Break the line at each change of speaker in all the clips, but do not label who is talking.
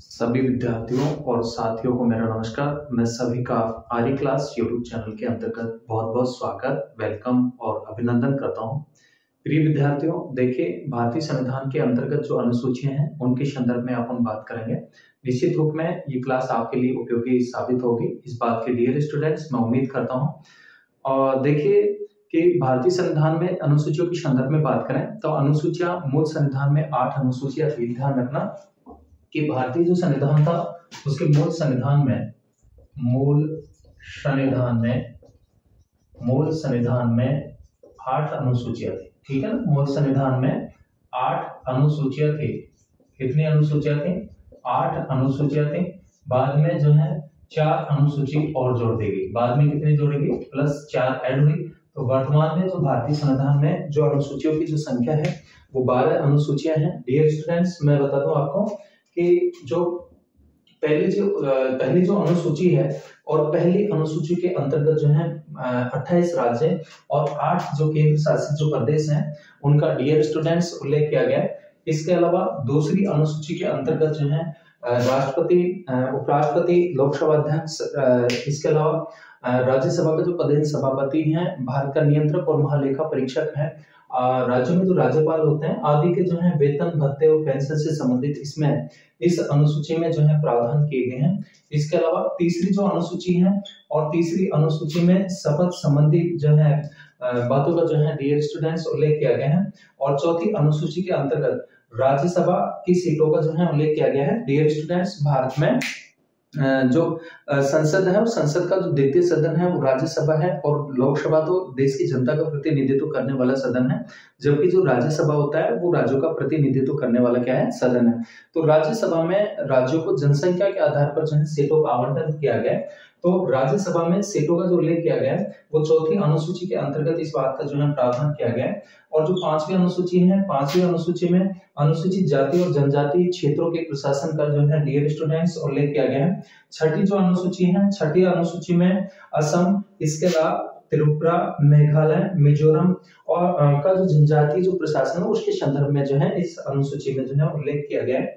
सभी विद्यार्थियों और साथियों को मेरा नमस्कार। मैं सभी का आर्य क्लास यूट्यूब चैनल के अंतर्गत बहुत बहुत स्वागत, वेलकम और अभिनंदन करता हूं। प्रिय विद्यार्थियों, देखिए, भारतीय संविधान के अंतर्गत जो अनुसूचियां हैं उनके संदर्भ में अपन बात करेंगे। निश्चित रूप में ये क्लास आपके लिए उपयोगी साबित होगी, इस बात के डियर स्टूडेंट्स मैं उम्मीद करता हूँ। और देखिए कि भारतीय संविधान में अनुसूचियों के संदर्भ में बात करें तो अनुसूचियां मूल संविधान में 8 अनुसूचियां थी। ध्यान रखना कि भारतीय जो संविधान था उसके मूल संविधान में 8 अनुसूचियां थी। ठीक है ना, मूल संविधान में 8 अनुसूचियां थी। कितनी अनुसूचियां थी? 8 अनुसूचियां थी। बाद में जो है 4 अनुसूची और जोड़ दी गई। बाद में कितनी जोड़ी गई? +4 ऐड हुई। तो वर्तमान में जो भारतीय संविधान में जो अनुसूचियों की जो संख्या है वो 12 अनुसूचियां हैं। डियर स्टूडेंट्स, मैं बता दूं आपको कि जो पहली जो अनुसूची है और पहली अनुसूची के अंतर्गत जो है 28 राज्य और 8 जो केंद्र शासित जो प्रदेश हैं उनका डियर स्टूडेंट्स उल्लेख किया गया है। इसके अलावा दूसरी अनुसूची के अंतर्गत जो है राष्ट्रपति, उपराष्ट्रपति, लोकसभा अध्यक्ष, इसके अलावा राज्यसभा का जो पदेन सभापति हैं, भारत का नियंत्रक और महालेखा परीक्षक है, राज्यों में जो राज्यपाल होते हैं आदि के जो है वेतन, भत्ते और पेंशन से संबंधित इसमें इस अनुसूची में जो है प्रावधान किए गए हैं। इसके अलावा तीसरी जो अनुसूची है और तीसरी अनुसूची में शपथ संबंधी जो है बातों का जो है डियर स्टूडेंट्स उल्लेख किया गया है। और चौथी अनुसूची के अंतर्गत राज्यसभा की सीटों का जो है उल्लेख किया गया है। डियर स्टूडेंट्स, भारत में जो संसद है, संसद का जो द्वितीय सदन है वो राज्यसभा है और लोकसभा तो देश की जनता का प्रतिनिधित्व करने वाला सदन है, जबकि जो राज्यसभा होता है वो राज्यों का प्रतिनिधित्व करने वाला क्या है? सदन है। तो राज्यसभा में राज्यों को जनसंख्या के आधार पर जो है सीटों का आवंटन किया गया है। तो राज्यसभा में सीटों का जो उल्लेख किया गया है वो चौथी अनुसूची के अंतर्गत इस बात का जो है प्रावधान किया गया है। और जो पांचवी अनुसूची है, पांचवी अनुसूची में अनुसूचित जाति और जनजाति क्षेत्रों के प्रशासन का जो है डियर स्टूडेंट्स उल्लेख किया गया है। छठी जो अनुसूची है, छठी अनुसूची में असम, इसके अलावा त्रिपुरा, मेघालय, मिजोरम और का जो जनजातीय जो प्रशासन है उसके संदर्भ में जो है इस अनुसूची में जो है उल्लेख किया गया है।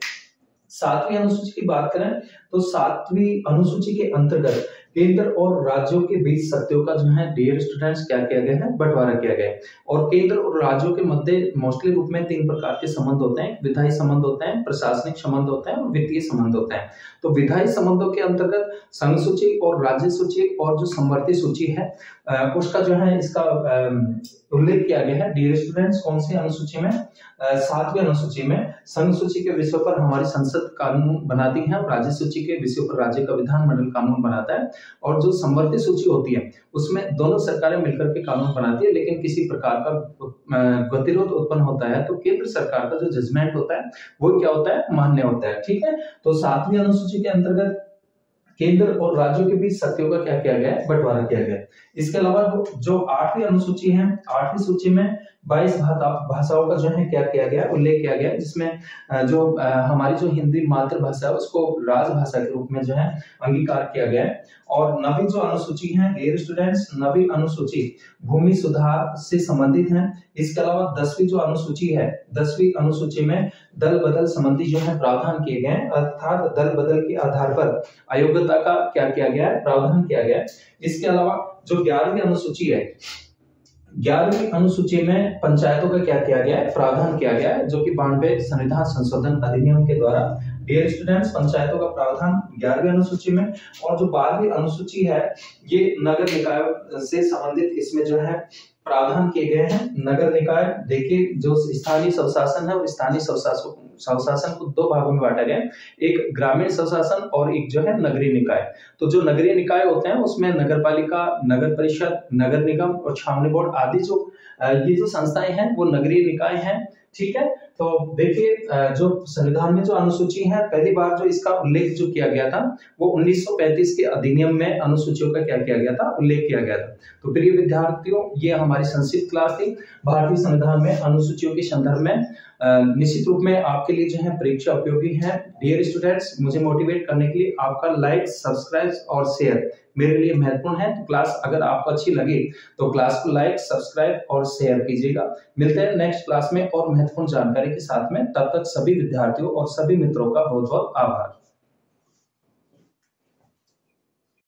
सातवीं अनुसूची की बात करें तो सातवीं अनुसूची के अंतर्गत केंद्र और राज्यों के बीच सत्ताओं का जो है डियर स्टूडेंट्स क्या किया गया है? बंटवारा किया गया है। और केंद्र और राज्यों के मध्य मोस्टली रूप में 3 प्रकार के संबंध होते हैं। विधायी संबंध होते हैं, प्रशासनिक संबंध होते हैं और वित्तीय संबंध होते हैं। तो विधायी संबंधों के अंतर्गत संघ सूची और राज्य सूची और जो समवर्ती सूची है उसका जो है इसका उल्लेख किया गया है। डियर स्टूडेंट्स, कौन सी अनुसूची में? 7वीं अनुसूची में संघ सूची के विषय पर हमारी संसद कानून बनाती है और राज्य सूची के विषय पर राज्य का विधानमंडल कानून बनाता है। और जो समवर्ती सूची होती है उसमें दोनों सरकारें मिलकर के कानून बनाती है, लेकिन किसी प्रकार का गतिरोध उत्पन्न होता है तो केंद्र सरकार का जो जजमेंट होता है वो क्या होता है? मान्य होता है। ठीक है, तो 7वीं अनुसूची के अंतर्गत केंद्र और राज्यों के बीच सत्ताओं का क्या किया गया है? बंटवारा किया गया है। इसके अलावा जो 8वीं अनुसूची है, 8वीं सूची में 22 भाषाओं का जो है क्या किया गया? उल्लेख किया गया, जिसमें जो हमारी जो हिंदी मातृभाषा है उसको राजभाषा के रूप में जो है अंगीकार किया गया है। और 9वीं जो अनुसूची है डियर स्टूडेंट्स, 9वीं अनुसूची भूमि सुधार से संबंधित है। इसके अलावा 10वीं जो अनुसूची है, 10वीं अनुसूची में दल बदल संबंधी जो है प्रावधान किए गए हैं, अर्थात दल बदल के आधार पर अयोग्यता का क्या किया गया है? प्रावधान किया गया है। इसके अलावा जो 11वीं अनुसूची है, 11वीं अनुसूची में पंचायतों का क्या किया गया है? प्रावधान किया गया है, जो कि 92 संविधान संशोधन अधिनियम के द्वारा डियर स्टूडेंट्स पंचायतों का प्रावधान 11वीं अनुसूची में। और जो 12वीं अनुसूची है ये नगर निकाय से संबंधित इसमें जो है प्रावधान किए गए हैं। नगर निकाय, देखिए, जो स्थानीय स्वशासन है और स्थानीय स्वशासन को 2 भागों में बांटा गया है, एक ग्रामीण स्वशासन और एक जो है नगरीय निकाय। तो जो नगरीय निकाय होते हैं उसमें नगर पालिका, नगर परिषद, नगर निगम और छावनी बोर्ड आदि जो ये जो संस्थाएं हैं वो नगरीय निकाय हैं। ठीक है, तो देखिए, जो संविधान में जो अनुसूची है पहली बार जो इसका उल्लेख जो किया गया था वो 1935 के अधिनियम में अनुसूचियों का क्या किया गया था? उल्लेख किया गया था। तो प्रिय विद्यार्थियों, ये हमारी संक्षिप्त क्लास थी भारतीय संविधान में अनुसूचियों के संदर्भ में। निश्चित रूप में आपके लिए जो है परीक्षा उपयोगी है। डियर स्टूडेंट्स, मुझे मोटिवेट करने के लिए आपका लाइक, सब्सक्राइब और शेयर मेरे लिए महत्वपूर्ण है। तो क्लास अगर आपको अच्छी लगे तो क्लास को लाइक, सब्सक्राइब और शेयर कीजिएगा। मिलते हैं नेक्स्ट क्लास में और महत्वपूर्ण जानकारी के साथ में। तब तक सभी विद्यार्थियों और सभी मित्रों का बहुत बहुत आभार।